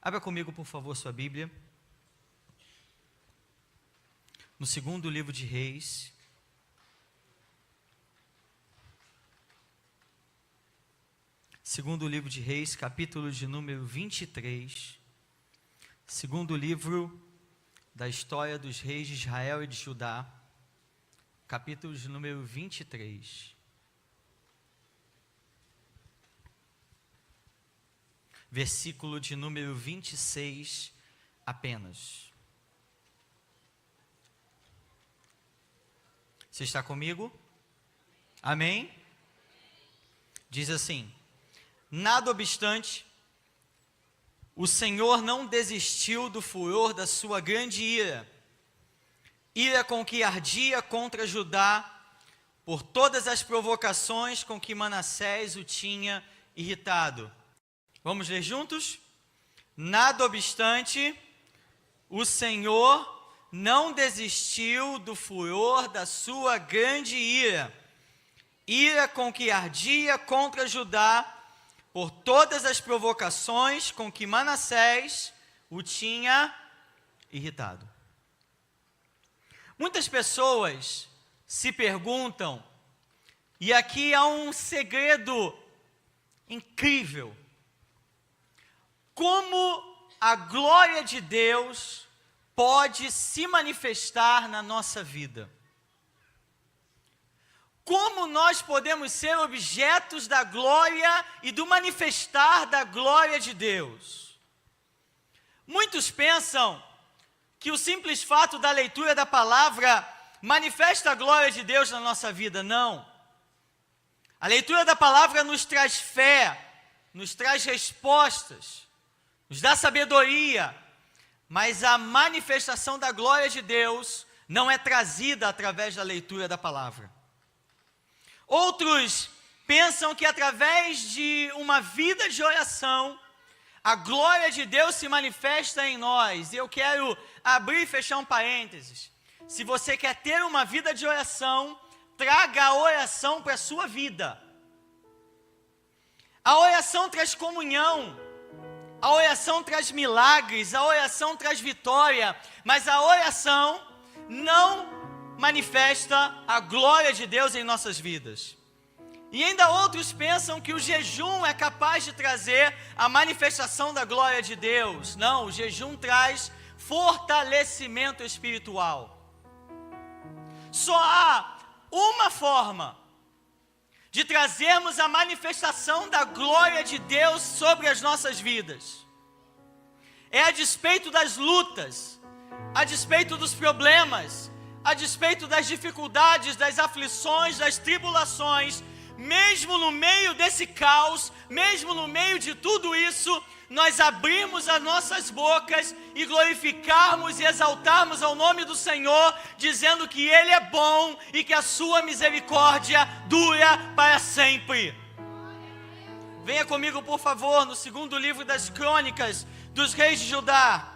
Abra comigo, por favor, sua Bíblia. No segundo livro de Reis. Segundo livro de Reis, capítulo de número 23. Segundo livro da história dos reis de Israel e de Judá. Capítulo de número 23. Versículo de número 26 apenas. Você está comigo? Amém? Diz assim: nada obstante, o Senhor não desistiu do furor da sua grande ira com que ardia contra Judá, por todas as provocações com que Manassés o tinha irritado. Vamos ler juntos? Nada obstante, o Senhor não desistiu do furor da sua grande ira com que ardia contra Judá, por todas as provocações com que Manassés o tinha irritado. Muitas pessoas se perguntam, e aqui há um segredo incrível: como a glória de Deus pode se manifestar na nossa vida? Como nós podemos ser objetos da glória e do manifestar da glória de Deus? Muitos pensam que o simples fato da leitura da palavra manifesta a glória de Deus na nossa vida. Não. A leitura da palavra nos traz fé, nos traz respostas, nos dá sabedoria, mas a manifestação da glória de Deus não é trazida através da leitura da palavra. Outros pensam que através de uma vida de oração, a glória de Deus se manifesta em nós. E eu quero abrir e fechar um parênteses. Se você quer ter uma vida de oração, traga a oração para a sua vida. A oração traz comunhão, a oração traz milagres, a oração traz vitória, mas a oração não manifesta a glória de Deus em nossas vidas. E ainda outros pensam que o jejum é capaz de trazer a manifestação da glória de Deus. Não, o jejum traz fortalecimento espiritual. Só há uma forma de trazermos a manifestação da glória de Deus sobre as nossas vidas. É a despeito das lutas, a despeito dos problemas, a despeito das dificuldades, das aflições, das tribulações, mesmo no meio desse caos, mesmo no meio de tudo isso, nós abrimos as nossas bocas e glorificarmos e exaltarmos ao nome do Senhor, dizendo que Ele é bom e que a sua misericórdia dura para sempre. Venha comigo, por favor, no segundo livro das crônicas dos reis de Judá.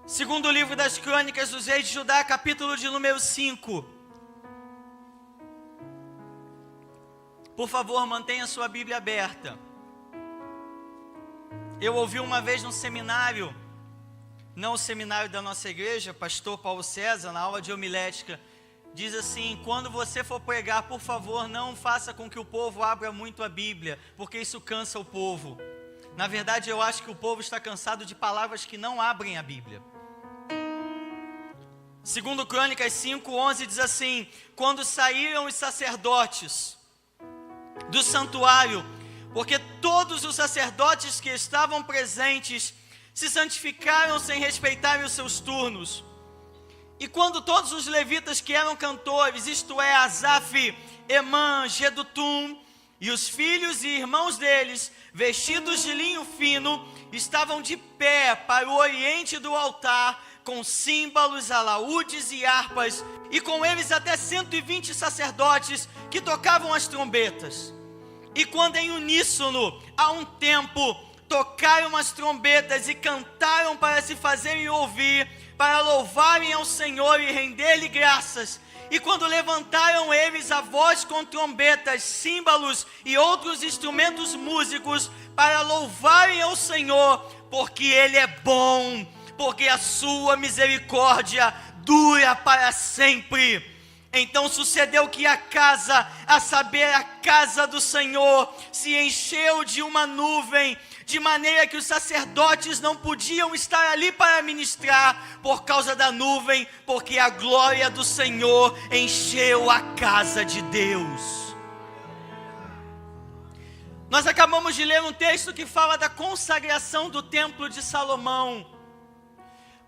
Segundo livro das crônicas dos reis de Judá, capítulo de número 5. Por favor, mantenha sua Bíblia aberta. Eu ouvi uma vez num seminário, não o seminário da nossa igreja, pastor Paulo César, na aula de homilética, diz assim: quando você for pregar, por favor, não faça com que o povo abra muito a Bíblia, porque isso cansa o povo. Na verdade, eu acho que o povo está cansado de palavras que não abrem a Bíblia. Segundo Crônicas 5:11 diz assim: quando saíram os sacerdotes do santuário, porque todos os sacerdotes que estavam presentes se santificaram sem respeitarem os seus turnos. E quando todos os levitas que eram cantores, isto é, Asaf, Emã, Jedutum, e os filhos e irmãos deles, vestidos de linho fino, estavam de pé para o oriente do altar, com símbolos, alaúdes e harpas, e com eles até 120 sacerdotes que tocavam as trombetas. E quando em uníssono, a um tempo, tocaram as trombetas e cantaram para se fazerem ouvir, para louvarem ao Senhor e render-lhe graças. E quando levantaram eles a voz com trombetas, símbolos e outros instrumentos músicos, para louvarem ao Senhor, porque Ele é bom, porque a sua misericórdia dura para sempre. Então sucedeu que a casa, a saber, a casa do Senhor, se encheu de uma nuvem, de maneira que os sacerdotes não podiam estar ali para ministrar, por causa da nuvem, porque a glória do Senhor encheu a casa de Deus. Nós acabamos de ler um texto que fala da consagração do templo de Salomão,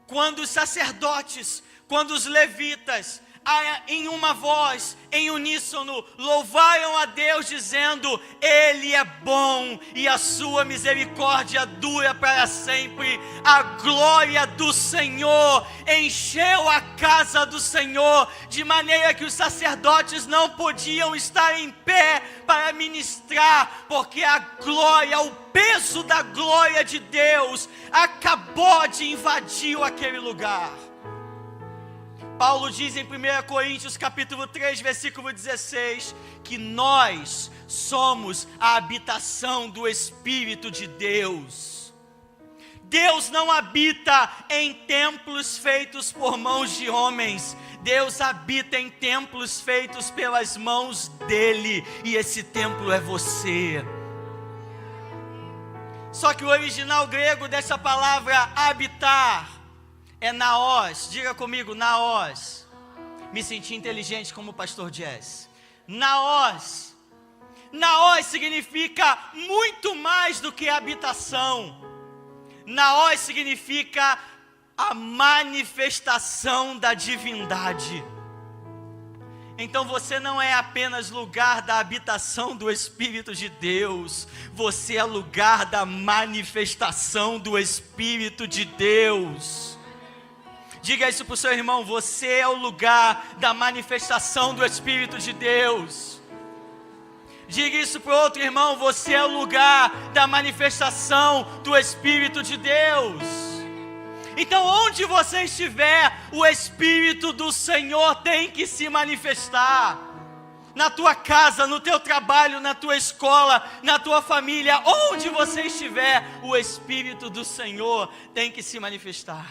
quando os sacerdotes, quando os levitas, em uma voz, em uníssono, louvaram a Deus dizendo: Ele é bom e a sua misericórdia dura para sempre. A glória do Senhor encheu a casa do Senhor, de maneira que os sacerdotes não podiam estar em pé para ministrar, porque a glória, o peso da glória de Deus acabou de invadir aquele lugar. Paulo diz em 1 Coríntios capítulo 3, versículo 16, que nós somos a habitação do Espírito de Deus. Deus não habita em templos feitos por mãos de homens, Deus habita em templos feitos pelas mãos dEle, e esse templo é você. Só que o original grego dessa palavra habitar é naos. Diga comigo, naos. Me senti inteligente como o pastor Jess. Naos. Naos significa muito mais do que habitação. Naos significa a manifestação da divindade. Então você não é apenas lugar da habitação do Espírito de Deus, você é lugar da manifestação do Espírito de Deus. Diga isso para o seu irmão: você é o lugar da manifestação do Espírito de Deus. Diga isso para o outro irmão: você é o lugar da manifestação do Espírito de Deus. Então onde você estiver, o Espírito do Senhor tem que se manifestar. Na tua casa, no teu trabalho, na tua escola, na tua família, onde você estiver, o Espírito do Senhor tem que se manifestar.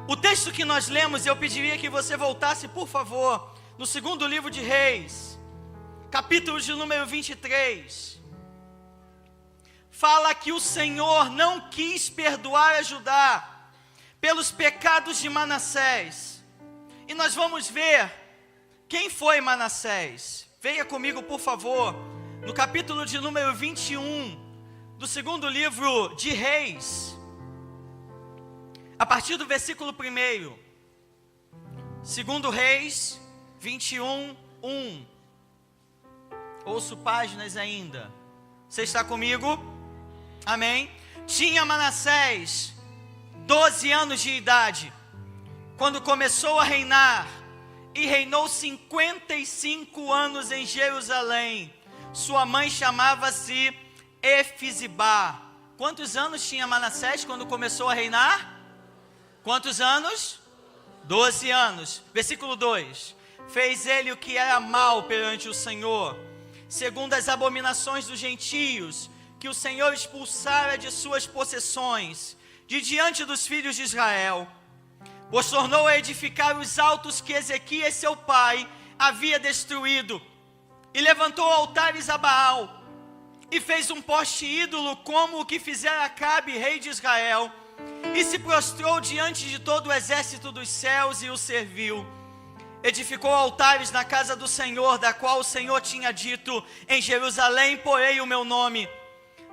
O texto que nós lemos, eu pediria que você voltasse, por favor, no segundo livro de Reis, capítulo de número 23. Fala que o Senhor não quis perdoar a Judá pelos pecados de Manassés. E nós vamos ver quem foi Manassés. Venha comigo, por favor, no capítulo de número 21 do segundo livro de Reis, a partir do versículo 1. Segundo Reis 21, 1. Ouço páginas ainda. Você está comigo? Amém? Tinha Manassés 12 anos de idade quando começou a reinar, e reinou 55 anos em Jerusalém. Sua mãe chamava-se Efizibá. Quantos anos tinha Manassés quando começou a reinar? Quantos anos? 12 anos. Versículo 2. Fez ele o que era mal perante o Senhor, segundo as abominações dos gentios, que o Senhor expulsara de suas possessões, de diante dos filhos de Israel. Pois tornou a edificar os altos que Ezequias seu pai havia destruído, e levantou altares a Baal, e fez um poste ídolo como o que fizera Acabe, rei de Israel, e se prostrou diante de todo o exército dos céus e o serviu. Edificou altares na casa do Senhor, da qual o Senhor tinha dito: em Jerusalém porei o meu nome.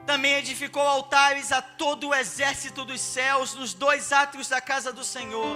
Também edificou altares a todo o exército dos céus nos 2 átrios da casa do Senhor.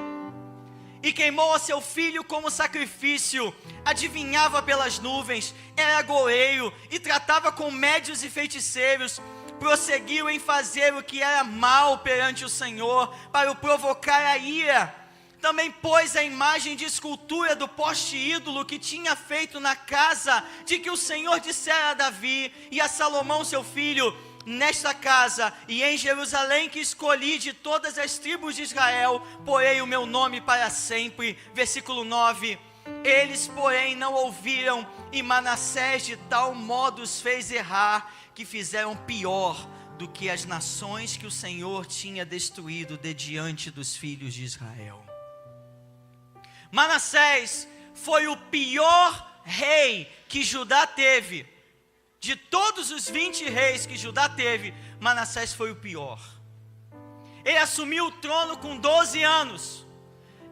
E queimou a seu filho como sacrifício, adivinhava pelas nuvens, era agoureiro e tratava com médios e feiticeiros. Prosseguiu em fazer o que era mal perante o Senhor, para o provocar a ira. Também pôs a imagem de escultura do poste ídolo que tinha feito na casa de que o Senhor dissera a Davi e a Salomão seu filho: nesta casa e em Jerusalém que escolhi de todas as tribos de Israel, porei o meu nome para sempre. Versículo 9. Eles, porém, não ouviram, e Manassés de tal modo os fez errar, que fizeram pior do que as nações que o Senhor tinha destruído de diante dos filhos de Israel. Manassés foi o pior rei que Judá teve. De todos os 20 reis que Judá teve, Manassés foi o pior. Ele assumiu o trono com 12 anos,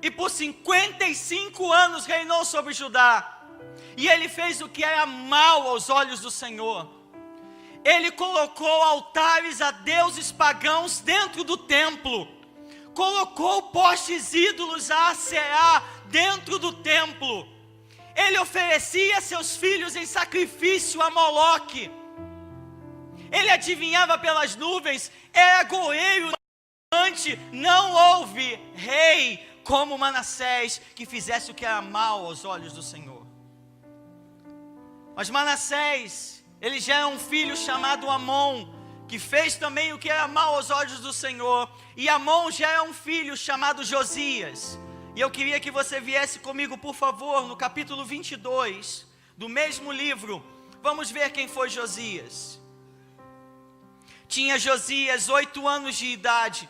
e por 55 anos reinou sobre Judá. E ele fez o que era mal aos olhos do Senhor. Ele colocou altares a deuses pagãos dentro do templo. Colocou postes ídolos a Aserá dentro do templo. Ele oferecia seus filhos em sacrifício a Moloque. Ele adivinhava pelas nuvens, era goeiro. Não houve rei como Manassés que fizesse o que era mal aos olhos do Senhor. Mas Manassés, ele já era um filho chamado Amon, que fez também o que era mal aos olhos do Senhor. E Amon já era um filho chamado Josias. E eu queria que você viesse comigo, por favor, no capítulo 22 do mesmo livro. Vamos ver quem foi Josias. Tinha Josias 8 anos de idade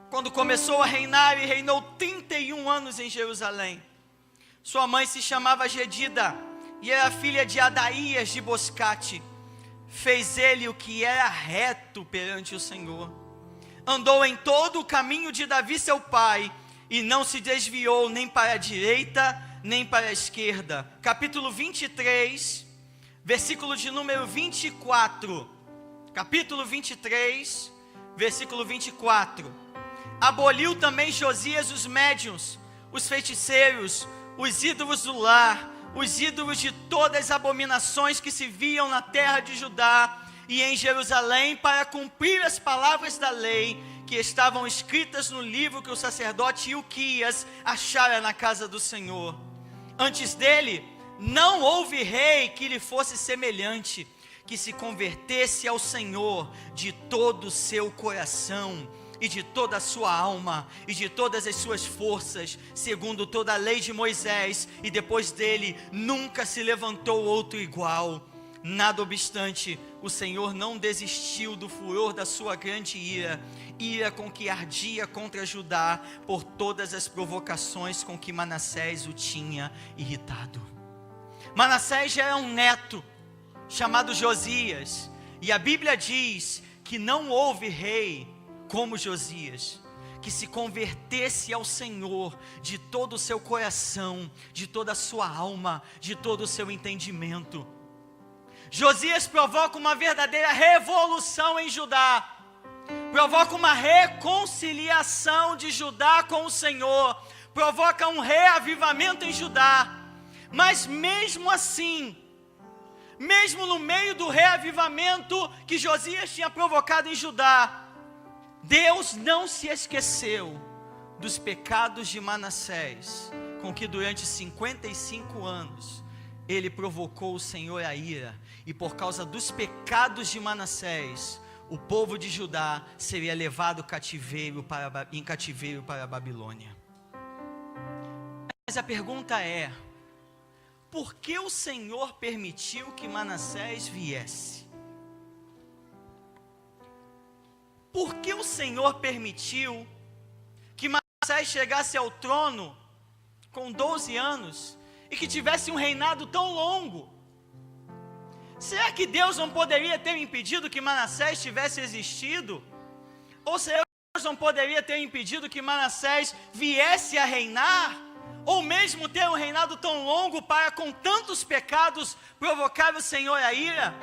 quando começou a reinar, e reinou 31 anos em Jerusalém. Sua mãe se chamava Gedida e era filha de Adaías de Boscate. Fez ele o que era reto perante o Senhor. Andou em todo o caminho de Davi seu pai, e não se desviou nem para a direita, nem para a esquerda. Capítulo 23, versículo de número 24. Capítulo 23, versículo 24. Aboliu também Josias os médiuns, os feiticeiros, os ídolos do lar, os ídolos de todas as abominações que se viam na terra de Judá e em Jerusalém, para cumprir as palavras da lei que estavam escritas no livro que o sacerdote Ilquias achara na casa do Senhor. Antes dele, não houve rei que lhe fosse semelhante, que se convertesse ao Senhor de todo o seu coração, e de toda a sua alma, e de todas as suas forças, segundo toda a lei de Moisés, e depois dele nunca se levantou outro igual. Nada obstante, o Senhor não desistiu do furor da sua grande ira com que ardia contra Judá, por todas as provocações com que Manassés o tinha irritado. Manassés já era um neto, chamado Josias, e a Bíblia diz que não houve rei como Josias, que se convertesse ao Senhor de todo o seu coração, de toda a sua alma, de todo o seu entendimento. Josias provoca uma verdadeira revolução em Judá, provoca uma reconciliação de Judá com o Senhor, provoca um reavivamento em Judá. Mas mesmo assim, mesmo no meio do reavivamento que Josias tinha provocado em Judá, Deus não se esqueceu dos pecados de Manassés, com que durante 55 anos ele provocou o Senhor a ira, e por causa dos pecados de Manassés, o povo de Judá seria levado em cativeiro para a Babilônia. Mas a pergunta é: por que o Senhor permitiu que Manassés viesse? Por que o Senhor permitiu que Manassés chegasse ao trono com 12 anos e que tivesse um reinado tão longo? Será que Deus não poderia ter impedido que Manassés tivesse existido? Ou será que Deus não poderia ter impedido que Manassés viesse a reinar? Ou mesmo ter um reinado tão longo para, com tantos pecados, provocar o Senhor a ira?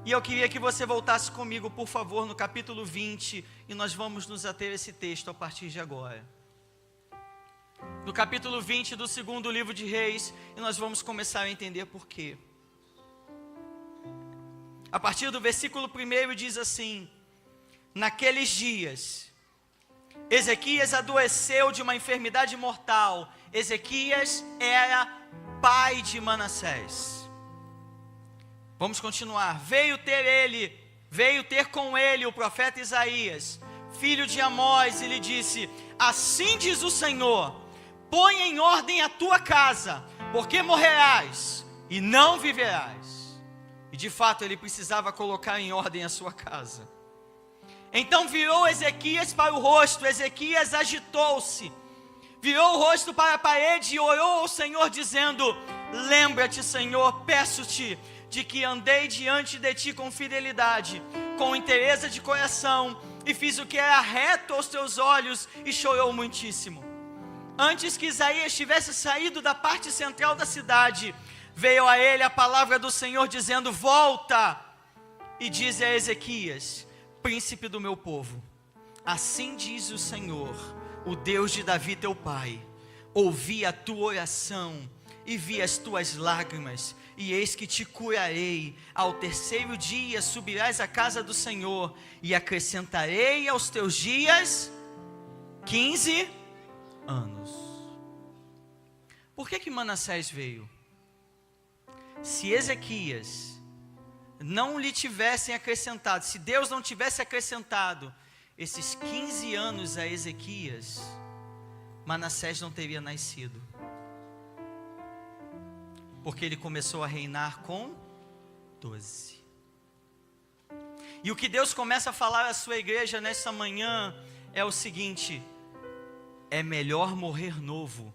E eu queria que você voltasse comigo, por favor, no capítulo 20, e nós vamos nos ater a esse texto a partir de agora. No capítulo 20 do segundo livro de Reis, e nós vamos começar a entender por quê. A partir do versículo 1 diz assim: naqueles dias, Ezequias adoeceu de uma enfermidade mortal. Ezequias era pai de Manassés. Vamos continuar. Veio ter ele veio ter com ele o profeta Isaías, filho de Amós, e lhe disse: assim diz o Senhor, põe em ordem a tua casa, porque morrerás e não viverás. E de fato ele precisava colocar em ordem a sua casa. Então virou Ezequias para o rosto, Ezequias agitou-se, virou o rosto para a parede e orou ao Senhor dizendo: lembra-te, Senhor, peço-te, de que andei diante de ti com fidelidade, com inteireza de coração, e fiz o que era reto aos teus olhos, e chorou muitíssimo. Antes que Isaías tivesse saído da parte central da cidade, veio a ele a palavra do Senhor dizendo: volta e dize a Ezequias, príncipe do meu povo, assim diz o Senhor, o Deus de Davi teu pai, ouvi a tua oração e vi as tuas lágrimas, e eis que te curarei. Ao terceiro dia subirás à casa do Senhor, e acrescentarei aos teus dias 15 anos. Por que Manassés veio? Se Ezequias não lhe tivessem acrescentado, se Deus não tivesse acrescentado esses 15 anos a Ezequias, Manassés não teria nascido. Porque ele começou a reinar com 12. E o que Deus começa a falar à sua igreja nesta manhã é o seguinte: é melhor morrer novo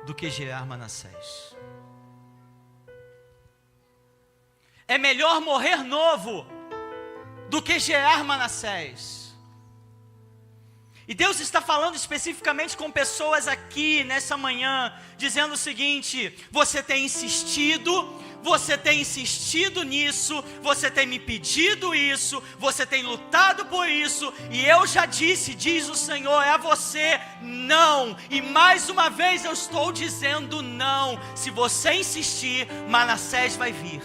do que gerar Manassés. É melhor morrer novo do que gerar Manassés. E Deus está falando especificamente com pessoas aqui nessa manhã, dizendo o seguinte: você tem insistido nisso, você tem me pedido isso, você tem lutado por isso, e eu já disse, diz o Senhor, é a você, não. E mais uma vez eu estou dizendo não. Se você insistir, Manassés vai vir.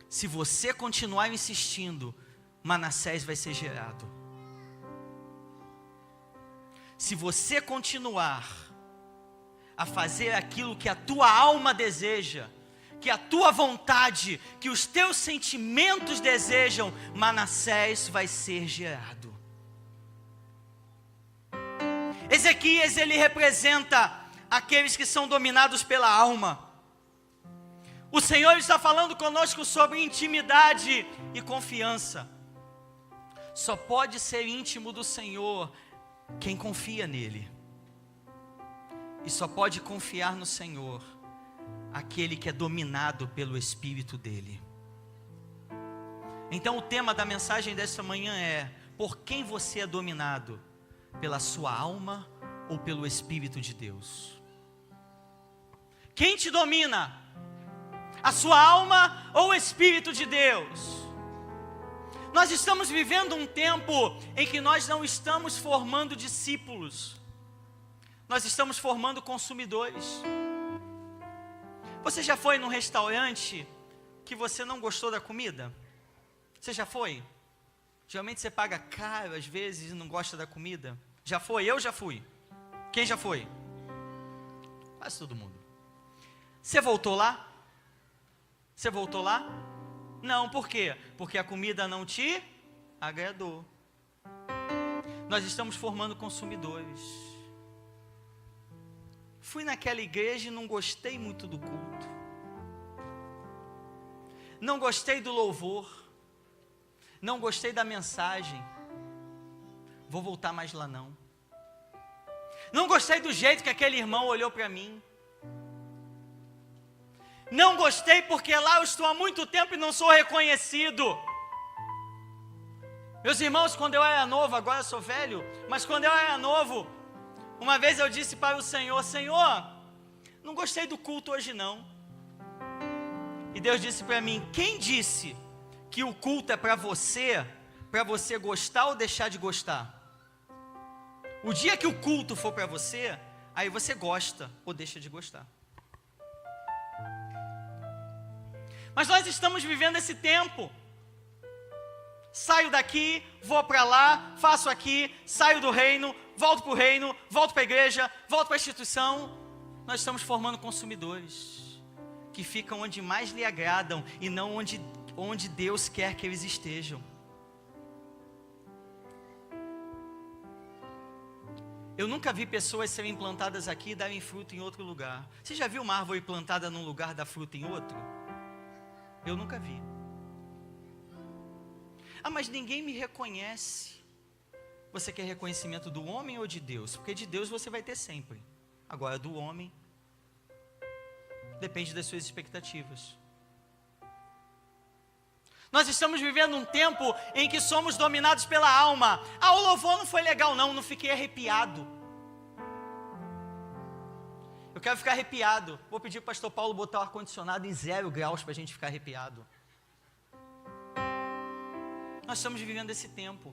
Se você continuar insistindo, Manassés vai ser gerado. Se você continuar a fazer aquilo que a tua alma deseja, que a tua vontade, que os teus sentimentos desejam, Manassés vai ser gerado. Ezequias, ele representa aqueles que são dominados pela alma. O Senhor está falando conosco sobre intimidade e confiança. Só pode ser íntimo do Senhor quem confia nele. E só pode confiar no Senhor aquele que é dominado pelo Espírito dele. Então o tema da mensagem desta manhã é: por quem você é dominado? Pela sua alma ou pelo Espírito de Deus? Quem te domina? A sua alma ou o Espírito de Deus? Nós estamos vivendo um tempo em que nós não estamos formando discípulos, nós estamos formando consumidores. Você já foi num restaurante que você não gostou da comida? Você já foi? Geralmente você paga caro às vezes e não gosta da comida. Já foi? Eu já fui. Quem já foi? Quase todo mundo. Você voltou lá? Você voltou lá? Não, por quê? Porque a comida não te agradou. Nós estamos formando consumidores. Fui naquela igreja e não gostei muito do culto. Não gostei do louvor. Não gostei da mensagem. Vou voltar mais lá não. Não gostei do jeito que aquele irmão olhou para mim. Não gostei porque lá eu estou há muito tempo e não sou reconhecido. Meus irmãos, quando eu era novo, agora eu sou velho, mas quando eu era novo, uma vez eu disse para o Senhor: Senhor, não gostei do culto hoje não. E Deus disse para mim: quem disse que o culto é para você gostar ou deixar de gostar? O dia que o culto for para você, aí você gosta ou deixa de gostar. Mas nós estamos vivendo esse tempo. Saio daqui, vou para lá, faço aqui, saio do reino, volto para o reino, volto para a igreja, volto para a instituição. Nós estamos formando consumidores. que ficam onde mais lhe agradam e não onde Deus quer que eles estejam. Eu nunca vi pessoas serem plantadas aqui e darem fruto em outro lugar. Você já viu uma árvore plantada num lugar dar fruto em outro? Eu nunca vi. Ah, mas ninguém me reconhece. Você quer reconhecimento do homem ou de Deus? Porque de Deus você vai ter sempre. Agora do homem, depende das suas expectativas. Nós estamos vivendo um tempo em que somos dominados pela alma. Ah, o louvor não foi legal não fiquei arrepiado. Eu quero ficar arrepiado. Vou pedir para o pastor Paulo botar o ar-condicionado em 0 graus para a gente ficar arrepiado. Nós estamos vivendo esse tempo.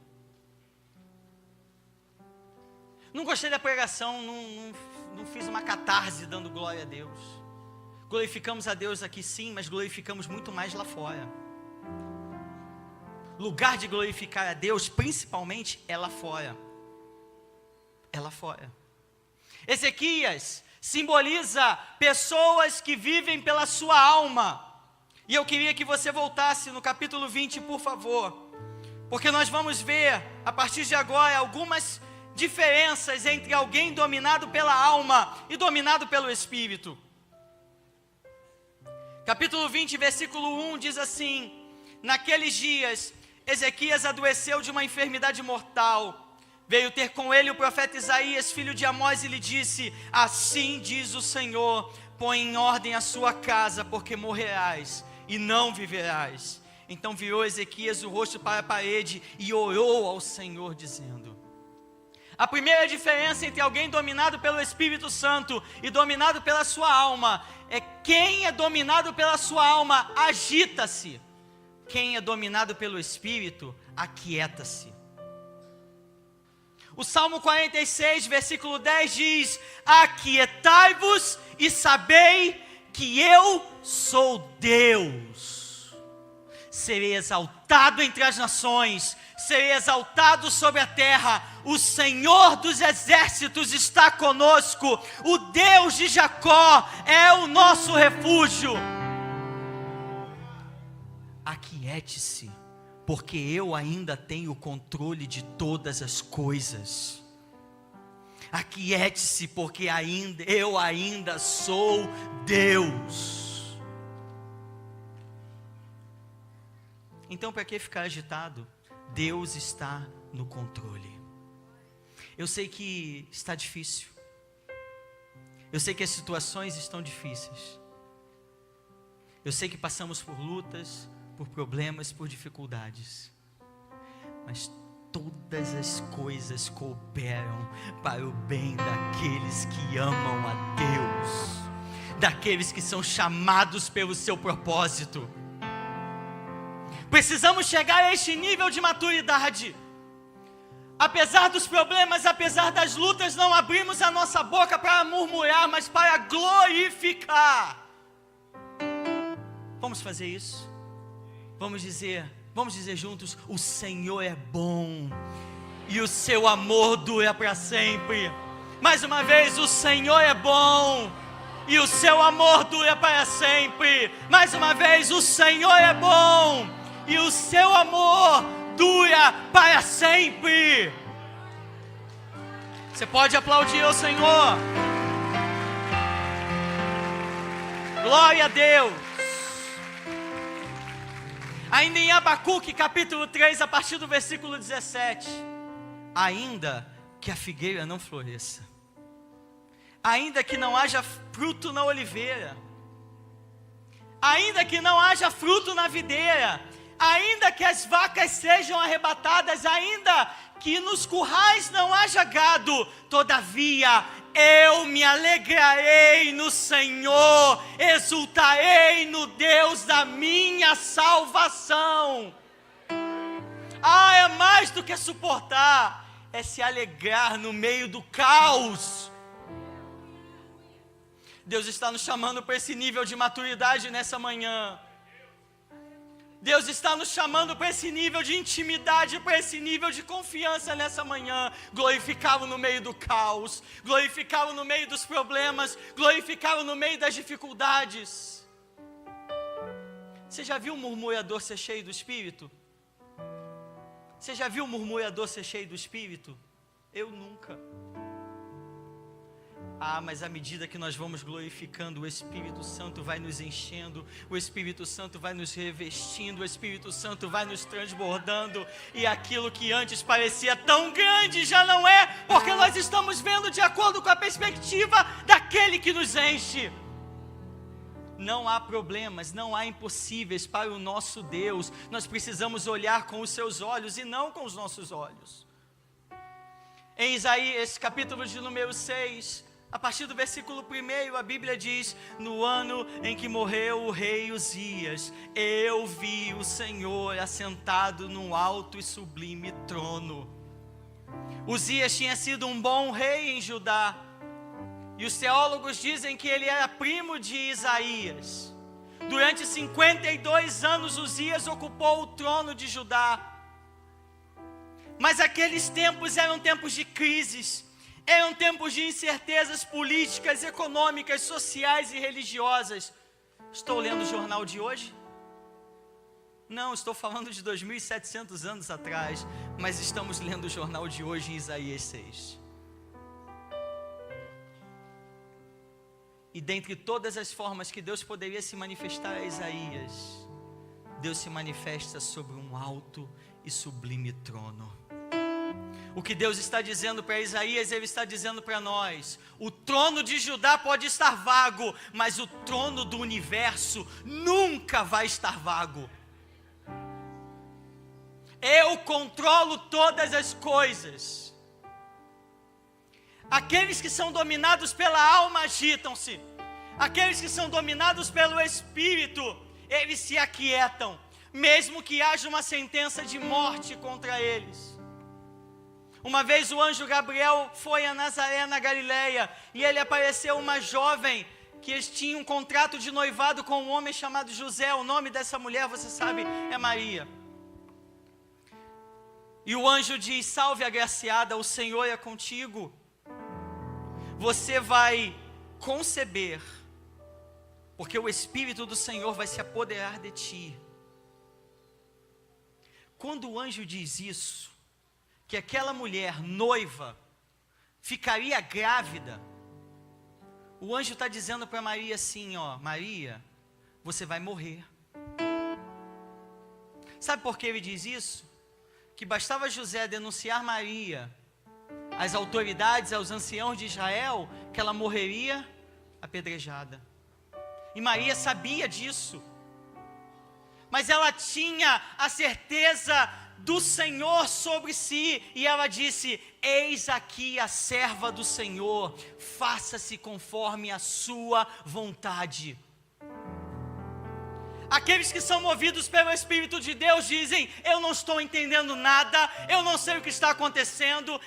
Não gostei da pregação, não fiz uma catarse dando glória a Deus. Glorificamos a Deus aqui sim, mas glorificamos muito mais lá fora. Lugar de glorificar a Deus, principalmente, é lá fora. É lá fora. Ezequias simboliza pessoas que vivem pela sua alma. E eu queria que você voltasse no capítulo 20, por favor. Porque nós vamos ver, a partir de agora, algumas diferenças entre alguém dominado pela alma e dominado pelo Espírito. Capítulo 20, versículo 1 diz assim: naqueles dias, Ezequias adoeceu de uma enfermidade mortal. Veio ter com ele o profeta Isaías, filho de Amós, e lhe disse: assim diz o Senhor, põe em ordem a sua casa, porque morrerás e não viverás. Então virou Ezequias o rosto para a parede e orou ao Senhor, dizendo... A primeira diferença entre alguém dominado pelo Espírito Santo e dominado pela sua alma é quem é dominado pela sua alma agita-se. Quem é dominado pelo Espírito aquieta-se. O Salmo 46, versículo 10 diz: aquietai-vos e sabei que eu sou Deus. Serei exaltado entre as nações, serei exaltado sobre a terra. O Senhor dos exércitos está conosco, o Deus de Jacó é o nosso refúgio. Aquiete-se, porque eu ainda tenho o controle de todas as coisas. Aquiete-se, porque eu ainda sou Deus. Então, para que ficar agitado? Deus está no controle. Eu sei que está difícil. Eu sei que as situações estão difíceis. Eu sei que passamos por lutas, por problemas, por dificuldades. Mas todas as coisas cooperam para o bem daqueles que amam a Deus, daqueles que são chamados pelo seu propósito. Precisamos chegar a este nível de maturidade. Apesar dos problemas, apesar das lutas, não abrimos a nossa boca para murmurar, mas para glorificar. Vamos fazer isso? Vamos dizer juntos: o Senhor é bom e o seu amor dura para sempre. Mais uma vez: o Senhor é bom e o seu amor dura para sempre. Mais uma vez: o Senhor é bom e o seu amor dura para sempre. Você pode aplaudir ao Senhor. Glória a Deus. Ainda em Abacuque, capítulo 3, a partir do versículo 17. Ainda que a figueira não floresça, ainda que não haja fruto na oliveira, ainda que não haja fruto na videira, ainda que as vacas sejam arrebatadas, ainda que nos currais não haja gado, todavia eu me alegrarei no Senhor, exultarei no Deus da minha salvação. Ah, é mais do que suportar, é se alegrar no meio do caos. Deus está nos chamando para esse nível de maturidade nessa manhã. Deus está nos chamando para esse nível de intimidade, para esse nível de confiança nessa manhã. Glorificá-lo no meio do caos, glorificá-lo no meio dos problemas, glorificá-lo no meio das dificuldades. Você já viu um murmurador ser cheio do Espírito? Você já viu um murmurador ser cheio do Espírito? Eu nunca. Mas à medida que nós vamos glorificando, o Espírito Santo vai nos enchendo, o Espírito Santo vai nos revestindo, o Espírito Santo vai nos transbordando, e aquilo que antes parecia tão grande já não é, porque nós estamos vendo de acordo com a perspectiva daquele que nos enche. Não há problemas, não há impossíveis para o nosso Deus. Nós precisamos olhar com os seus olhos e não com os nossos olhos. Em Isaías, capítulo de número 6, a partir do versículo 1, a Bíblia diz: no ano em que morreu o rei Uzias, eu vi o Senhor assentado num alto e sublime trono. Uzias tinha sido um bom rei em Judá, e os teólogos dizem que ele era primo de Isaías. Durante 52 anos, Uzias ocupou o trono de Judá. Mas aqueles tempos eram tempos de crises, eram tempos de incertezas políticas, econômicas, sociais e religiosas. Estou lendo o jornal de hoje? Não, estou falando de 2.700 anos atrás, mas estamos lendo o jornal de hoje em Isaías 6. E dentre todas as formas que Deus poderia se manifestar a Isaías, Deus se manifesta sobre um alto e sublime trono. O que Deus está dizendo para Isaías, Ele está dizendo para nós: o trono de Judá pode estar vago, mas o trono do universo nunca vai estar vago. Eu controlo todas as coisas. Aqueles que são dominados pela alma agitam-se. Aqueles que são dominados pelo Espírito, eles se aquietam, mesmo que haja uma sentença de morte contra eles. Uma vez o anjo Gabriel foi a Nazaré, na Galileia, e ele apareceu uma jovem que tinha um contrato de noivado com um homem chamado José. O nome dessa mulher, você sabe, é Maria. E o anjo diz: salve agraciada, o Senhor é contigo. Você vai conceber, porque o Espírito do Senhor vai se apoderar de ti. Quando o anjo diz isso, que aquela mulher noiva ficaria grávida, o anjo está dizendo para Maria assim: Maria, você vai morrer. Sabe por que ele diz isso? Que bastava José denunciar Maria às autoridades, aos anciãos de Israel, que ela morreria apedrejada. E Maria sabia disso, mas ela tinha a certeza do Senhor sobre si, e ela disse: eis aqui a serva do Senhor, faça-se conforme a sua vontade. Aqueles que são movidos pelo Espírito de Deus dizem: eu não estou entendendo nada, eu não sei o que está acontecendo,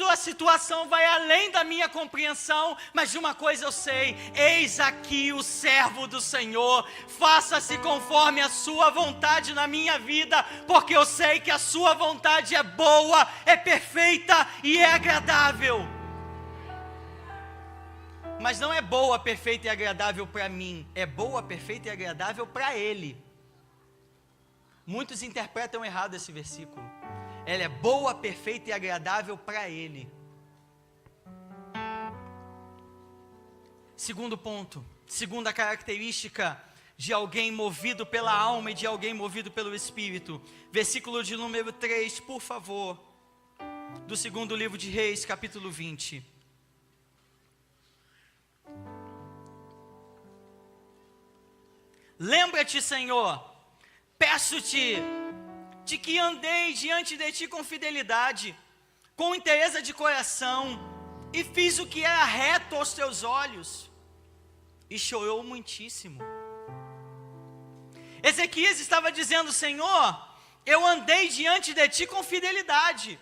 a situação vai além da minha compreensão, mas de uma coisa eu sei: eis aqui o servo do Senhor, faça-se conforme a sua vontade na minha vida, porque eu sei que a sua vontade é boa, é perfeita e é agradável. Mas não é boa, perfeita e agradável para mim, é boa, perfeita e agradável para Ele. Muitos interpretam errado esse versículo. Ela é boa, perfeita e agradável para Ele. Segundo ponto, segunda característica de alguém movido pela alma e de alguém movido pelo Espírito. Versículo de número 3, por favor, do segundo livro de Reis, capítulo 20. Lembra-te, Senhor, peço-te, de que andei diante de ti com fidelidade, com inteireza de coração, e fiz o que era reto aos teus olhos. E chorou muitíssimo. Ezequias estava dizendo: Senhor, eu andei diante de ti com fidelidade,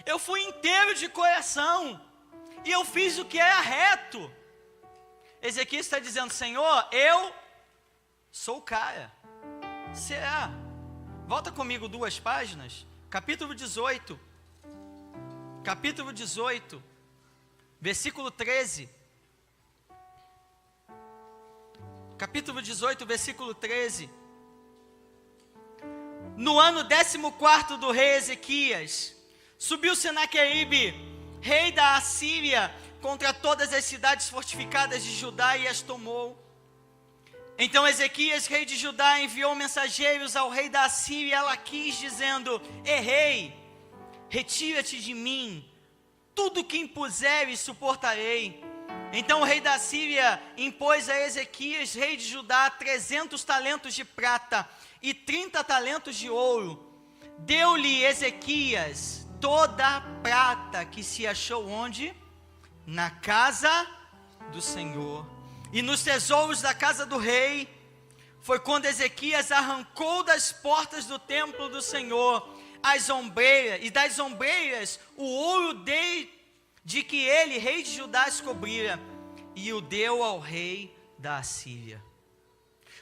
eu fui inteiro de coração, e eu fiz o que era reto. Ezequias está dizendo: Senhor, eu sou o cara. Será? Volta comigo 2 páginas, capítulo 18, versículo 13. capítulo 18, versículo 13. No ano 14º do rei Ezequias, subiu Senaqueribe, rei da Assíria, contra todas as cidades fortificadas de Judá e as tomou. Então Ezequias, rei de Judá, enviou mensageiros ao rei da Assíria, Laquis, dizendo: Rei, retira-te de mim, tudo que impuseres suportarei. Então o rei da Síria impôs a Ezequias, rei de Judá, 300 talentos de prata e 30 talentos de ouro. Deu-lhe Ezequias toda a prata que se achou onde? Na casa do Senhor. E nos tesouros da casa do rei, foi quando Ezequias arrancou das portas do templo do Senhor as ombreiras, e das ombreiras o ouro de que ele, rei de Judá, se cobrira, e o deu ao rei da Assíria.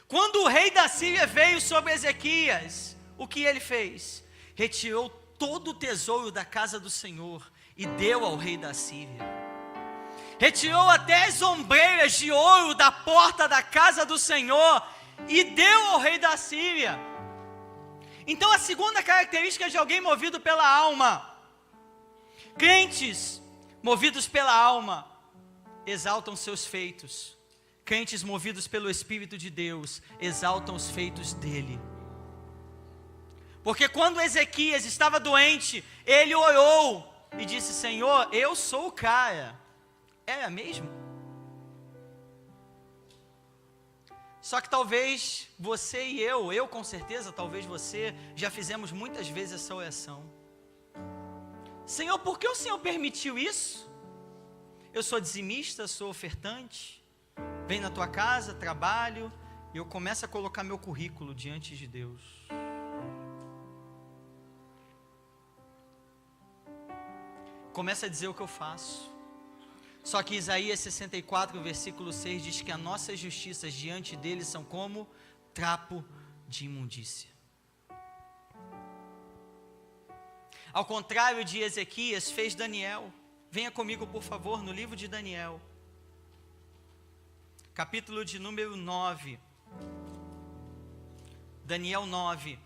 Quando o rei da Síria veio sobre Ezequias, o que ele fez? Retirou todo o tesouro da casa do Senhor e deu ao rei da Síria. Retirou até as ombreiras de ouro da porta da casa do Senhor e deu ao rei da Síria. Então a segunda característica de alguém movido pela alma: crentes movidos pela alma exaltam seus feitos. Crentes movidos pelo Espírito de Deus exaltam os feitos dele. Porque quando Ezequias estava doente, ele orou e disse: Senhor, eu sou o cara. Era mesmo? Só que talvez você e eu com certeza, talvez você, já fizemos muitas vezes essa oração. Senhor, por que o Senhor permitiu isso? Eu sou dizimista, sou ofertante, venho na tua casa, trabalho, e eu começo a colocar meu currículo diante de Deus. Começa a dizer o que eu faço. Só que Isaías 64, versículo 6 diz que as nossas justiças diante dele são como trapo de imundícia. Ao contrário de Ezequias, fez Daniel. Venha comigo, por favor, no livro de Daniel, capítulo de número 9. Daniel 9.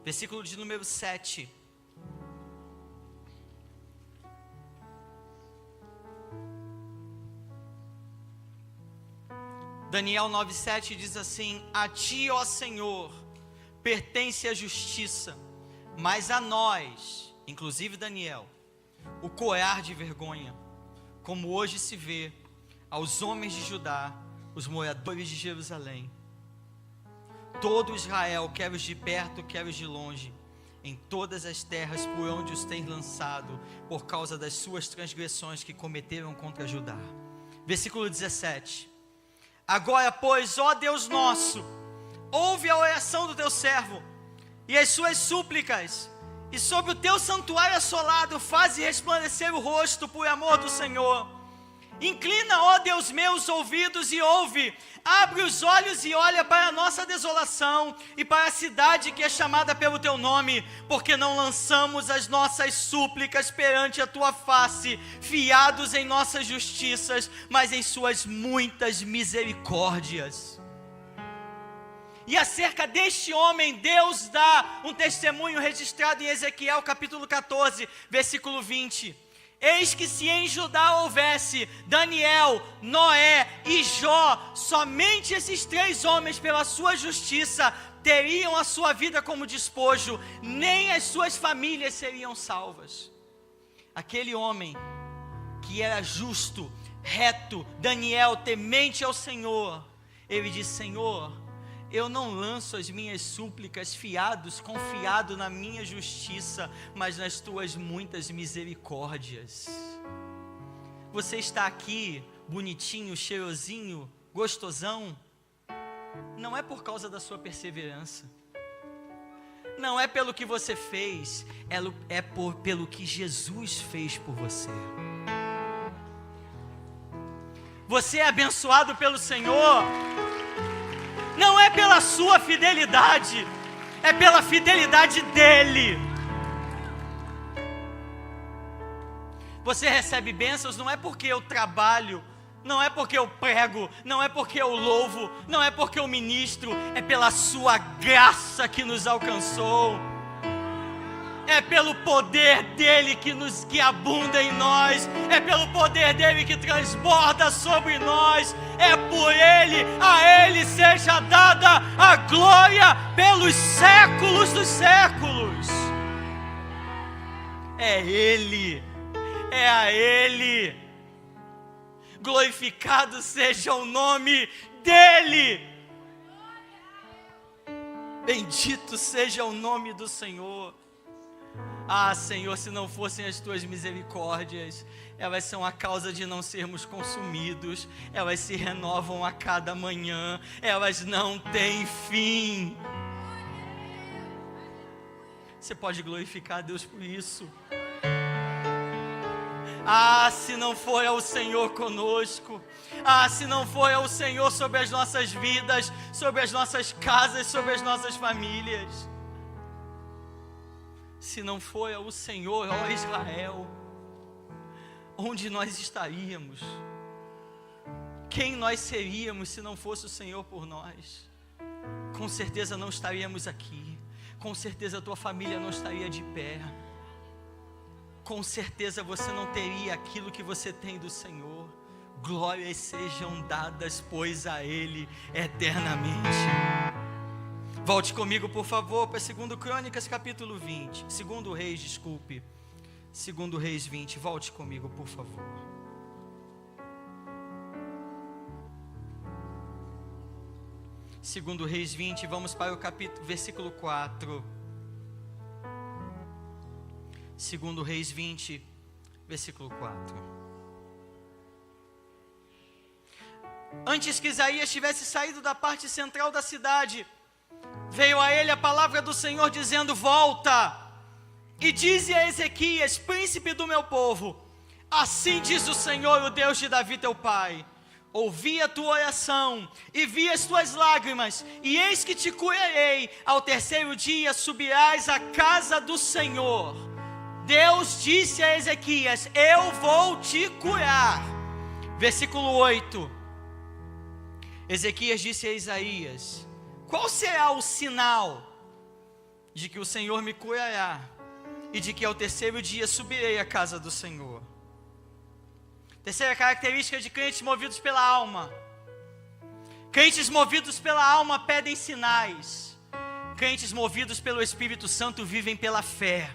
Versículo de número 7. Daniel 9:7 diz assim: a ti, ó Senhor, pertence a justiça, mas a nós, inclusive Daniel, o coar de vergonha, como hoje se vê aos homens de Judá, os moradores de Jerusalém. Todo Israel, quer os de perto, quer os de longe, em todas as terras por onde os tens lançado, por causa das suas transgressões que cometeram contra Judá. Versículo 17. Agora, pois, ó Deus nosso, ouve a oração do teu servo e as suas súplicas, e sobre o teu santuário assolado faze resplandecer o rosto por amor do Senhor. Inclina, ó Deus meu, os ouvidos e ouve. Abre os olhos e olha para a nossa desolação e para a cidade que é chamada pelo teu nome, porque não lançamos as nossas súplicas perante a tua face, fiados em nossas justiças, mas em suas muitas misericórdias. E acerca deste homem, Deus dá um testemunho registrado em Ezequiel capítulo 14, versículo 20. Eis que se em Judá houvesse Daniel, Noé e Jó, somente esses 3 homens pela sua justiça teriam a sua vida como despojo, nem as suas famílias seriam salvas. Aquele homem que era justo, reto, Daniel, temente ao Senhor, ele disse: Senhor, eu não lanço as minhas súplicas confiado na minha justiça, mas nas tuas muitas misericórdias. Você está aqui, bonitinho, cheirosinho, gostosão, não é por causa da sua perseverança, não é pelo que você fez, pelo que Jesus fez por você. Você é abençoado pelo Senhor, não é pela sua fidelidade, é pela fidelidade dEle. Você recebe bênçãos não é porque eu trabalho, não é porque eu prego, não é porque eu louvo, não é porque eu ministro, é pela sua graça que nos alcançou. É pelo poder dEle que abunda em nós, é pelo poder dEle que transborda sobre nós, é por Ele, a Ele seja dada a glória pelos séculos dos séculos. É Ele, é a Ele, glorificado seja o nome dEle, bendito seja o nome do Senhor. Ah, Senhor, se não fossem as tuas misericórdias, elas são a causa de não sermos consumidos, elas se renovam a cada manhã, elas não têm fim. Você pode glorificar a Deus por isso. Ah, se não for o Senhor conosco, ah, se não for o Senhor sobre as nossas vidas, sobre as nossas casas, sobre as nossas famílias. Se não for o Senhor, ó Israel, onde nós estaríamos? Quem nós seríamos se não fosse o Senhor por nós? Com certeza não estaríamos aqui, com certeza a tua família não estaria de pé, com certeza você não teria aquilo que você tem do Senhor. Glórias sejam dadas, pois, a Ele eternamente. Volte comigo, por favor, para 2 Crônicas, capítulo 20. 2 Reis, desculpe. 2 Reis 20. Volte comigo, por favor. Segundo Reis 20, vamos para o versículo 4. 2 Reis 20, versículo 4. Antes que Isaías tivesse saído da parte central da cidade, veio a ele a palavra do Senhor dizendo: volta e dize a Ezequias, príncipe do meu povo, assim diz o Senhor, o Deus de Davi teu pai: ouvi a tua oração e vi as tuas lágrimas, e eis que te curarei. Ao terceiro dia subirás à casa do Senhor. Deus disse a Ezequias: eu vou te curar. Versículo 8. Ezequias disse a Isaías: qual será o sinal de que o Senhor me curará e de que ao terceiro dia subirei à casa do Senhor? Terceira característica de crentes movidos pela alma. Crentes movidos pela alma pedem sinais. Crentes movidos pelo Espírito Santo vivem pela fé.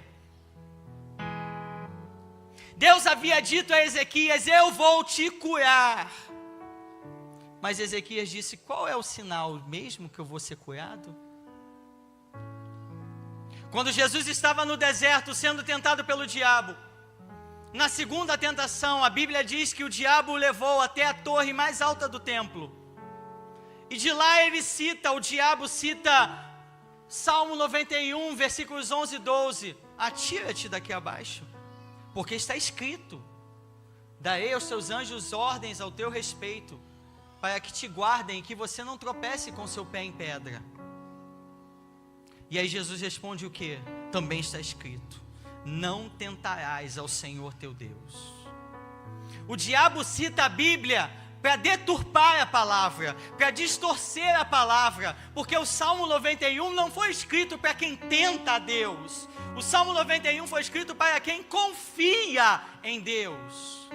Deus havia dito a Ezequias: eu vou te curar. Mas Ezequias disse: qual é o sinal mesmo que eu vou ser curado? Quando Jesus estava no deserto sendo tentado pelo diabo, na segunda tentação, a Bíblia diz que o diabo o levou até a torre mais alta do templo. E de lá o diabo cita Salmo 91, versículos 11 e 12. Atira-te daqui abaixo, porque está escrito: darei aos teus anjos ordens ao teu respeito, para que te guardem e que você não tropece com seu pé em pedra. E aí Jesus responde o que? Também está escrito: não tentarás ao Senhor teu Deus. O diabo cita a Bíblia para deturpar a palavra, para distorcer a palavra, porque o Salmo 91 não foi escrito para quem tenta a Deus. O Salmo 91 foi escrito para quem confia em Deus.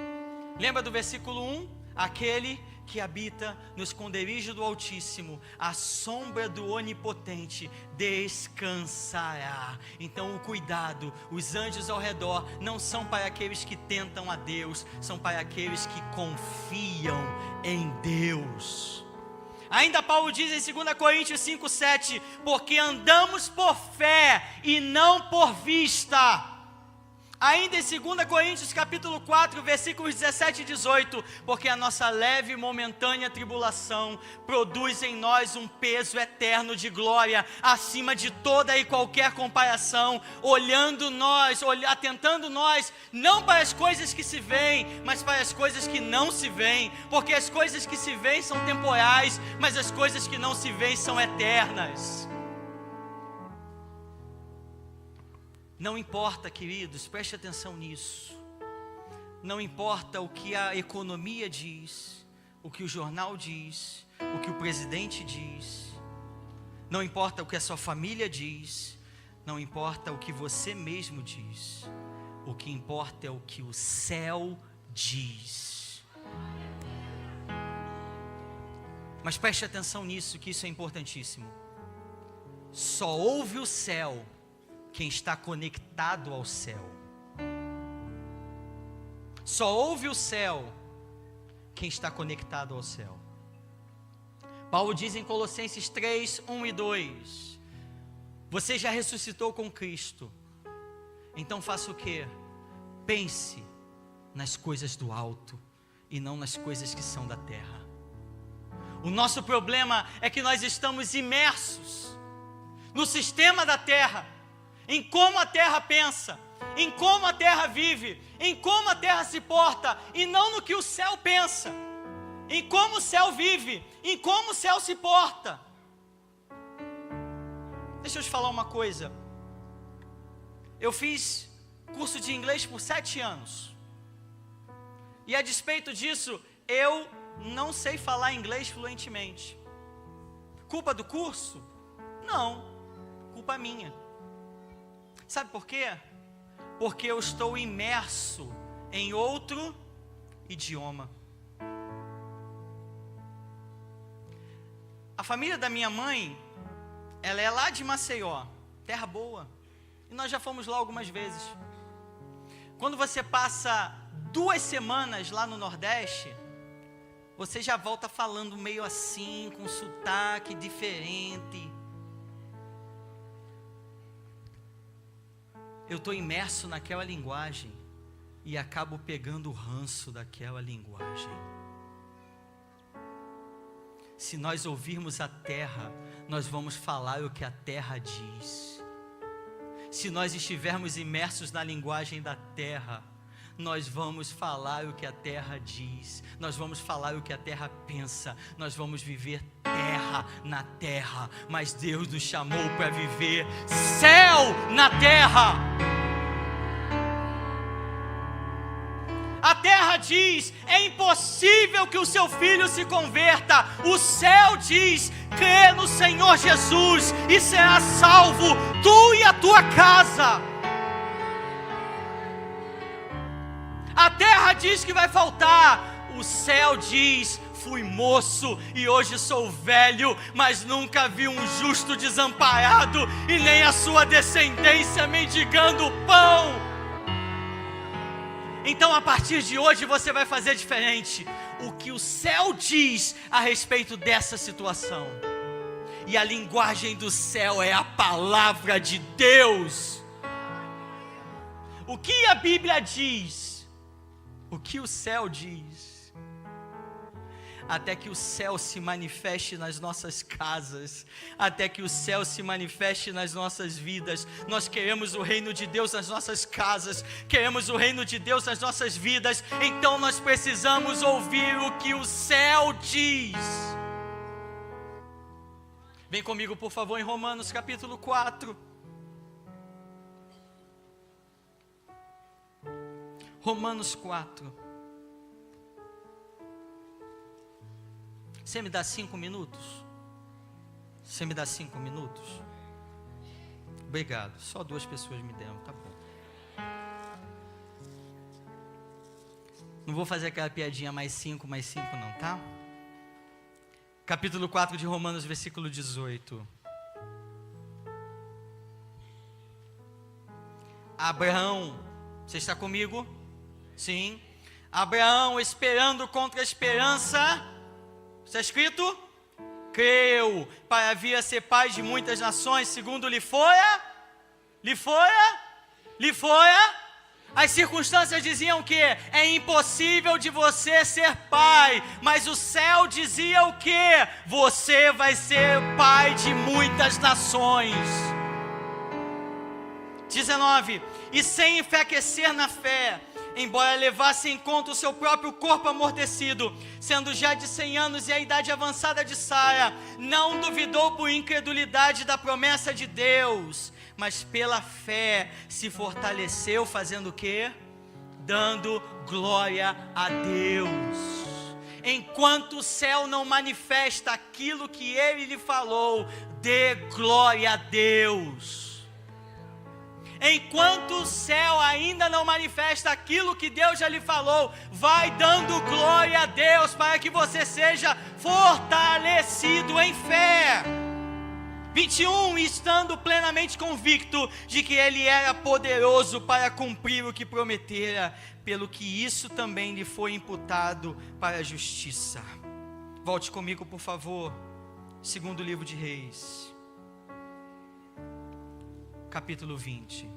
Lembra do versículo 1? Aquele que habita no esconderijo do Altíssimo, à sombra do Onipotente descansará. Então o cuidado, os anjos ao redor não são para aqueles que tentam a Deus, são para aqueles que confiam em Deus. Ainda Paulo diz em 2 Coríntios 5:7, porque andamos por fé e não por vista. Ainda em 2 Coríntios capítulo 4, versículos 17 e 18, porque a nossa leve e momentânea tribulação produz em nós um peso eterno de glória, acima de toda e qualquer comparação, atentando nós, não para as coisas que se veem, mas para as coisas que não se veem, porque as coisas que se veem são temporais, mas as coisas que não se veem são eternas. Não importa, queridos, preste atenção nisso. Não importa o que a economia diz, o que o jornal diz, o que o presidente diz. Não importa o que a sua família diz. Não importa o que você mesmo diz. O que importa é o que o céu diz. Mas preste atenção nisso, que isso é importantíssimo. Só ouve o céu quem está conectado ao céu. Só ouve o céu quem está conectado ao céu. Paulo diz em Colossenses 3, 1 e 2: você já ressuscitou com Cristo, então faça o quê? Pense nas coisas do alto e não nas coisas que são da terra. O nosso problema é que nós estamos imersos no sistema da terra, em como a terra pensa, em como a terra vive, em como a terra se porta, e não no que o céu pensa, em como o céu vive, em como o céu se porta. Deixa eu te falar uma coisa. Eu fiz curso de inglês por 7 anos, e a despeito disso, eu não sei falar inglês fluentemente. Culpa do curso? Não, culpa minha. Sabe por quê? Porque eu estou imerso em outro idioma. A família da minha mãe, ela é lá de Maceió, terra boa, e nós já fomos lá algumas vezes. Quando você passa 2 semanas lá no Nordeste, você já volta falando meio assim, com sotaque diferente. Eu estou imerso naquela linguagem e acabo pegando o ranço daquela linguagem. Se nós ouvirmos a terra, nós vamos falar o que a terra diz. Se nós estivermos imersos na linguagem da terra, nós vamos falar o que a terra diz, nós vamos falar o que a terra pensa, nós vamos viver terra na terra, mas Deus nos chamou para viver céu na terra. A terra diz: é impossível que o seu filho se converta. O céu diz: crê no Senhor Jesus e será salvo, tu e a tua casa. A terra diz que vai faltar, o céu diz: fui moço e hoje sou velho, mas nunca vi um justo desamparado e nem a sua descendência mendigando pão. Então a partir de hoje você vai fazer diferente. O que o céu diz a respeito dessa situação. E a linguagem do céu é a palavra de Deus. O que a Bíblia diz? O que o céu diz? Até que o céu se manifeste nas nossas casas, até que o céu se manifeste nas nossas vidas. Nós queremos o reino de Deus nas nossas casas, queremos o reino de Deus nas nossas vidas, então nós precisamos ouvir o que o céu diz. Vem comigo, por favor, em Romanos capítulo 4. Romanos 4. Você me dá 5 minutos? Você me dá 5 minutos? Obrigado. Só 2 pessoas me deram, tá bom. Não vou fazer aquela piadinha mais 5 não, tá? Capítulo 4 de Romanos, versículo 18. Abraão, você está comigo? Sim. Abraão, esperando contra a esperança, está escrito? Creu para vir a ser pai de muitas nações, segundo lhe fora. As circunstâncias diziam que é impossível de você ser pai, mas o céu dizia o que? Você vai ser pai de muitas nações. 19. E sem enfraquecer na fé, embora levasse em conta o seu próprio corpo amortecido, sendo já de 100 anos e a idade avançada de Sara, não duvidou por incredulidade da promessa de Deus, mas pela fé se fortaleceu, fazendo o quê? Dando glória a Deus. Enquanto o céu não manifesta aquilo que ele lhe falou, dê glória a Deus. Enquanto o céu ainda não manifesta aquilo que Deus já lhe falou, vai dando glória a Deus para que você seja fortalecido em fé. 21, estando plenamente convicto de que ele era poderoso para cumprir o que prometera, pelo que isso também lhe foi imputado para a justiça. Volte comigo, por favor, segundo livro de Reis, capítulo 20.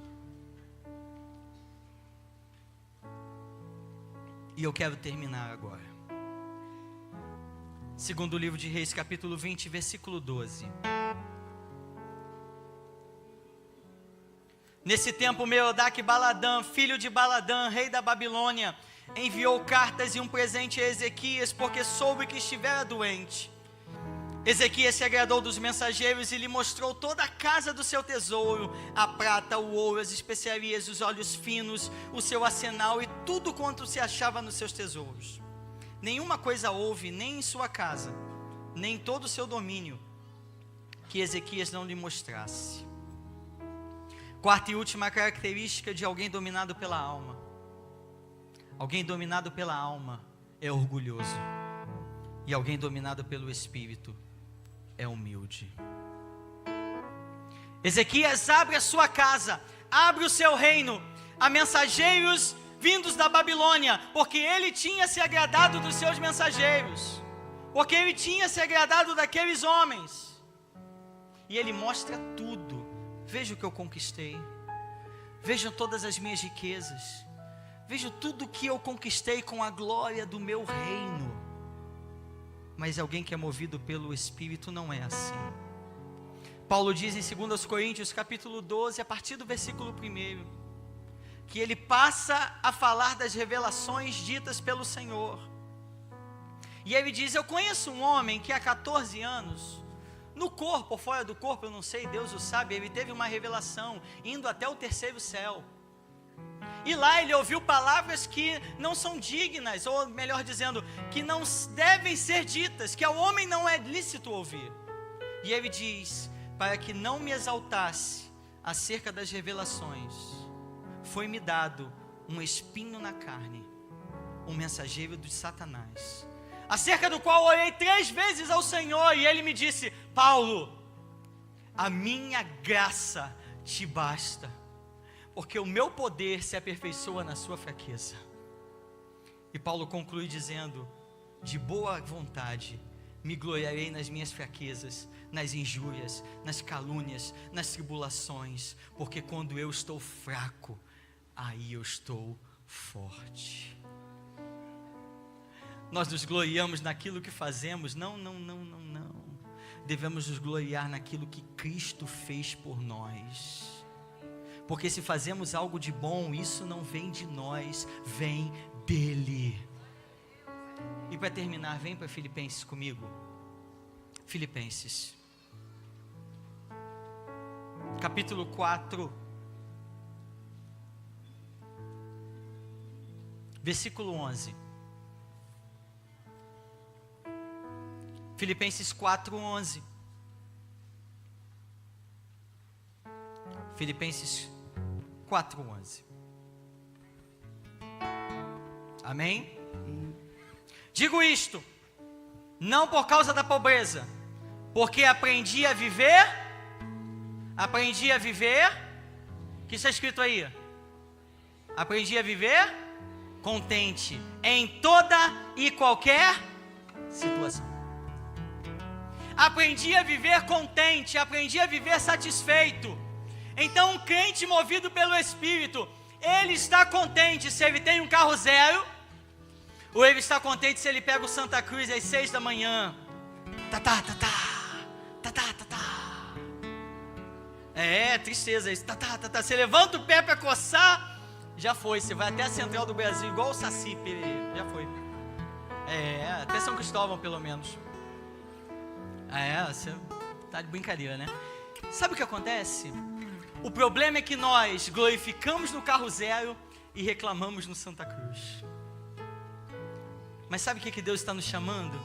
E eu quero terminar agora. Segundo livro de Reis, capítulo 20, versículo 12. Nesse tempo, Merodach Baladã, filho de Baladã, rei da Babilônia, enviou cartas e um presente a Ezequias, porque soube que estivera doente. Ezequias se agradou dos mensageiros e lhe mostrou toda a casa do seu tesouro, a prata, o ouro, as especiarias, os óleos finos, o seu arsenal e tudo quanto se achava nos seus tesouros. Nenhuma coisa houve, nem em sua casa, nem em todo o seu domínio, que Ezequias não lhe mostrasse. Quarta e última característica de alguém dominado pela alma. Alguém dominado pela alma é orgulhoso. E alguém dominado pelo Espírito é humilde. Ezequias abre a sua casa, abre o seu reino a mensageiros vindos da Babilônia, porque ele tinha se agradado dos seus mensageiros, porque ele tinha se agradado daqueles homens. E ele mostra tudo. Veja o que eu conquistei, vejam todas as minhas riquezas, veja tudo que eu conquistei com a glória do meu reino. Mas alguém que é movido pelo Espírito não é assim. Paulo diz em 2 Coríntios capítulo 12, a partir do versículo 1, que ele passa a falar das revelações ditas pelo Senhor. E ele diz: eu conheço um homem que há 14 anos, no corpo ou fora do corpo, eu não sei, Deus o sabe, ele teve uma revelação, indo até o 3º céu. E lá ele ouviu palavras que não são dignas, ou melhor dizendo, que não devem ser ditas, que ao homem não é lícito ouvir. E ele diz: para que não me exaltasse acerca das revelações, foi-me dado um espinho na carne, um mensageiro de Satanás, acerca do qual orei 3 vezes ao Senhor, e ele me disse: Paulo, a minha graça te basta, porque o meu poder se aperfeiçoa na sua fraqueza. E Paulo conclui dizendo: de boa vontade me gloriarei nas minhas fraquezas, nas injúrias, nas calúnias, nas tribulações, porque quando eu estou fraco, aí eu estou forte. Nós nos gloriamos naquilo que fazemos? Não. Devemos nos gloriar naquilo que Cristo fez por nós. Porque se fazemos algo de bom, isso não vem de nós, vem dele. E para terminar, vem para Filipenses comigo. Filipenses, capítulo 4, versículo 11. Filipenses 4:11. Filipenses 4:11. Amém? Digo isto, não por causa da pobreza, porque aprendi a viver. O que está escrito aí? Aprendi a viver contente em toda e qualquer situação. Aprendi a viver contente, aprendi a viver satisfeito. Então um crente movido pelo Espírito, ele está contente se ele tem um carro zero, ou ele está contente se ele pega o Santa Cruz às 6 da manhã. É, tristeza isso. Você levanta o pé para coçar, já foi. Você vai até a Central do Brasil, igual o Saci, já foi. É, até São Cristóvão pelo menos. Você tá de brincadeira, né? Sabe o que acontece? O problema é que nós glorificamos no carro zero e reclamamos no Santa Cruz. Mas sabe o que Deus está nos chamando?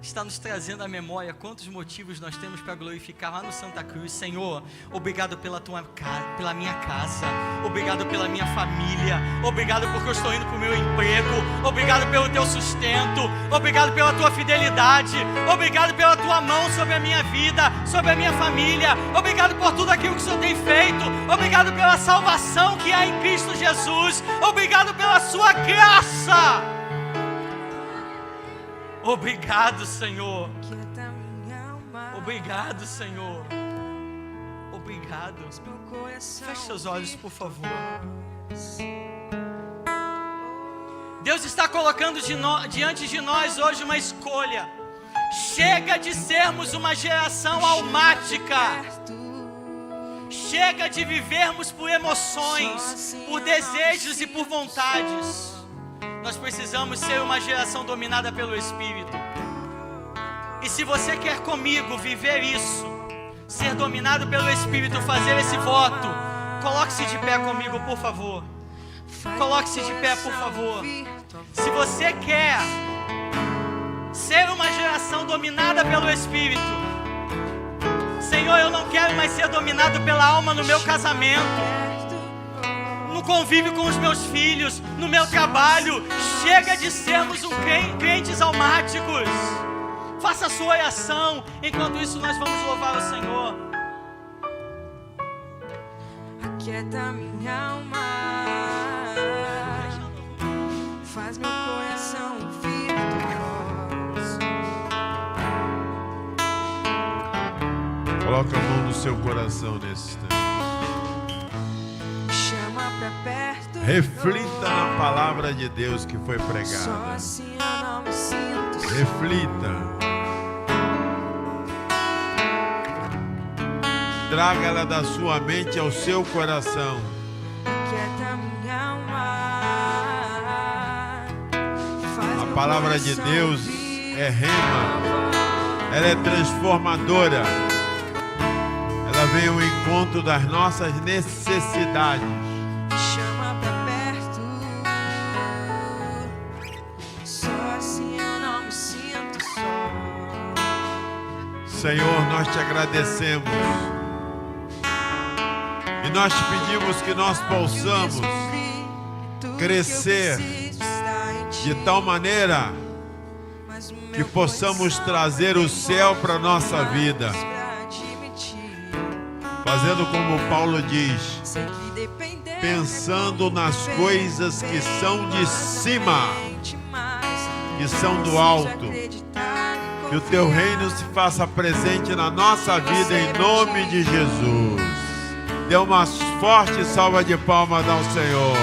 Está nos trazendo à memória quantos motivos nós temos para glorificar lá no Santa Cruz. Senhor, obrigado pela minha casa, obrigado pela minha família, obrigado porque eu estou indo para o meu emprego, obrigado pelo teu sustento, obrigado pela tua fidelidade, obrigado pela tua mão sobre a minha vida, sobre a minha família, obrigado por tudo aquilo que o Senhor tem feito, obrigado pela salvação que há em Cristo Jesus, obrigado pela sua graça. Obrigado, Senhor. Obrigado, Senhor. Obrigado. Feche seus olhos, por favor. Deus está colocando diante de nós hoje uma escolha. Chega de sermos uma geração almática. Chega de vivermos por emoções, por desejos e por vontades. Nós precisamos ser uma geração dominada pelo Espírito. E se você quer comigo viver isso, ser dominado pelo Espírito, fazer esse voto, coloque-se de pé comigo, por favor. Coloque-se de pé, por favor. Se você quer ser uma geração dominada pelo Espírito, Senhor, eu não quero mais ser dominado pela alma no meu casamento, no convívio com os meus filhos, no meu trabalho. Chega de sermos crentes almáticos. Faça a sua oração. Enquanto isso, nós vamos louvar o Senhor. Aquieta minha alma, faz meu coração virtuoso. Coloca a mão no seu coração nesse instante. Perto, reflita na palavra de Deus que foi pregada. Só assim eu não me sinto só. Reflita. Traga ela da sua mente ao seu coração. Aquieta minha alma, faz a palavra de Deus é rema. Ela é transformadora. Ela vem ao encontro das nossas necessidades. Senhor, nós te agradecemos e nós te pedimos que nós possamos crescer de tal maneira que possamos trazer o céu para a nossa vida, fazendo como Paulo diz, pensando nas coisas que são de cima, que são do alto. Que o teu reino se faça presente na nossa vida em nome de Jesus. Dê uma forte salva de palmas ao Senhor.